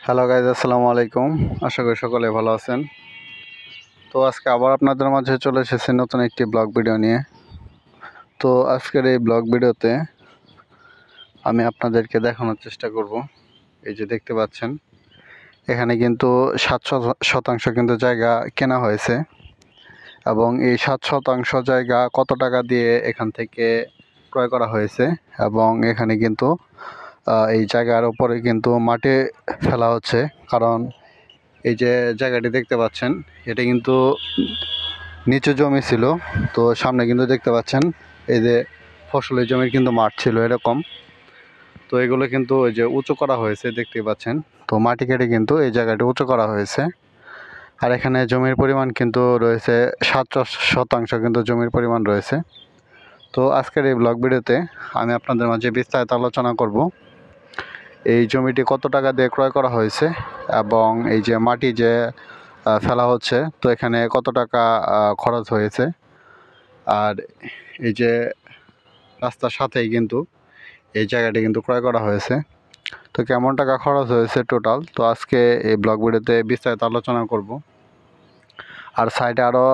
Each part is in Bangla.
হ্যালো গাইজ, আসসালামু আলাইকুম। আশা করি সকলে ভালো আছেন। তো আজকে আবার আপনাদের মাঝে চলে এসেছি নতুন একটি ব্লগ ভিডিও নিয়ে। তো আজকের এই ব্লগ ভিডিওতে আমি আপনাদেরকে দেখানোর চেষ্টা করব, এই যে দেখতে পাচ্ছেন এখানে কিন্তু 7% কিন্তু জায়গা কেনা হয়েছে, এবং এই 7% জায়গা কত টাকা দিয়ে এখান থেকে ক্রয় করা হয়েছে, এবং এখানে কিন্তু এই জায়গার উপরে কিন্তু মাটি ফেলা হচ্ছে। কারণ এই যে জায়গাটি দেখতে পাচ্ছেন এটা কিন্তু নিচু জমি ছিল, তো সামনে কিন্তু দেখতে পাচ্ছেন এই যে ফসলের জমির কিন্তু মাঠ ছিল এরকম। তো এগুলো কিন্তু ওই যে উঁচু করা হয়েছে দেখতে পাচ্ছেন, তো মাটি কেটে কিন্তু এই জায়গাটি উঁচু করা হয়েছে। আর এখানে জমির পরিমাণ কিন্তু রয়েছে 7% কিন্তু জমির পরিমাণ রয়েছে। তো আজকের এই ব্লগ ভিডিওতে আমি আপনাদের মাঝে বিস্তারিত আলোচনা করব এই জমিটি কত টাকা দিয়ে ক্রয় করা হয়েছে, এবং এই যে মাটি যে ফেলা হচ্ছে তো এখানে কত টাকা খরচ হয়েছে। আর এই যে রাস্তার সাথেই কিন্তু এই জায়গাটি কিন্তু ক্রয় করা হয়েছে, তো কেমন টাকা খরচ হয়েছে টোটাল, তো আজকে এই ব্লগ ভিডিওতে বিস্তারিত আলোচনা করব। আর সাইডে আরও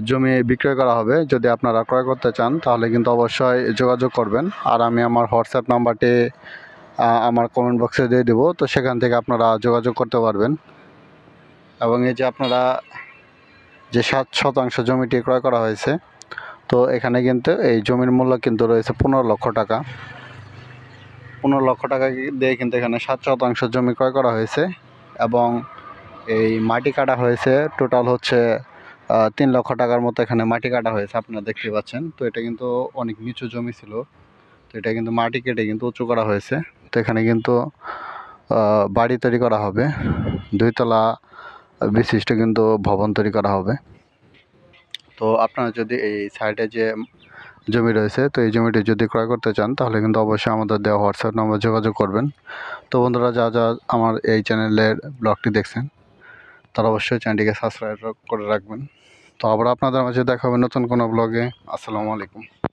জমি বিক্রয় করা হবে, যদি আপনারা ক্রয় করতে চান তাহলে কিন্তু অবশ্যই যোগাযোগ করবেন। আর আমি আমার হোয়াটসঅ্যাপ নাম্বারটি আমার কমেন্ট বক্সে দিয়ে দেবো, তো সেখান থেকে আপনারা যোগাযোগ করতে পারবেন। এবং এই যে আপনারা যে 7% জমিটি ক্রয় করা হয়েছে, তো এখানে কিন্তু এই জমির মূল্য কিন্তু রয়েছে 15 লক্ষ টাকা। 15 লক্ষ টাকা দিয়ে কিন্তু এখানে 7% জমি ক্রয় করা হয়েছে, এবং এই মাটি কাটা হয়েছে টোটাল হচ্ছে 3 লক্ষ টাকার মতো এখানে মাটি কাটা হয়েছে, আপনারা দেখতে পাচ্ছেন। তো এটা কিন্তু অনেক নিচু জমি ছিল, তো এটা কিন্তু মাটি কেটে কিন্তু উঁচু করা হয়েছে। তো এখানে কিন্তু বাড়ি তৈরি করা হবে, 2 তলা বিশিষ্ট কিন্তু ভবন তৈরি করা হবে। তো আপনারা যদি এই সাইডে যে জমি রয়েছে, তো এই জমিটি যদি ক্রয় করতে চান তাহলে কিন্তু অবশ্যই আমাদের দেওয়া হোয়াটসঅ্যাপ নম্বর যোগাযোগ করবেন। তো বন্ধুরা, যা যা আমার এই চ্যানেলের ব্লগটি দেখছেন তারা অবশ্যই চ্যানেলটিকে সাবস্ক্রাইব করে রাখবেন। তো আবার আপনাদের মাঝে দেখা হবে নতুন কোনো ব্লগে। আসসালামু আলাইকুম।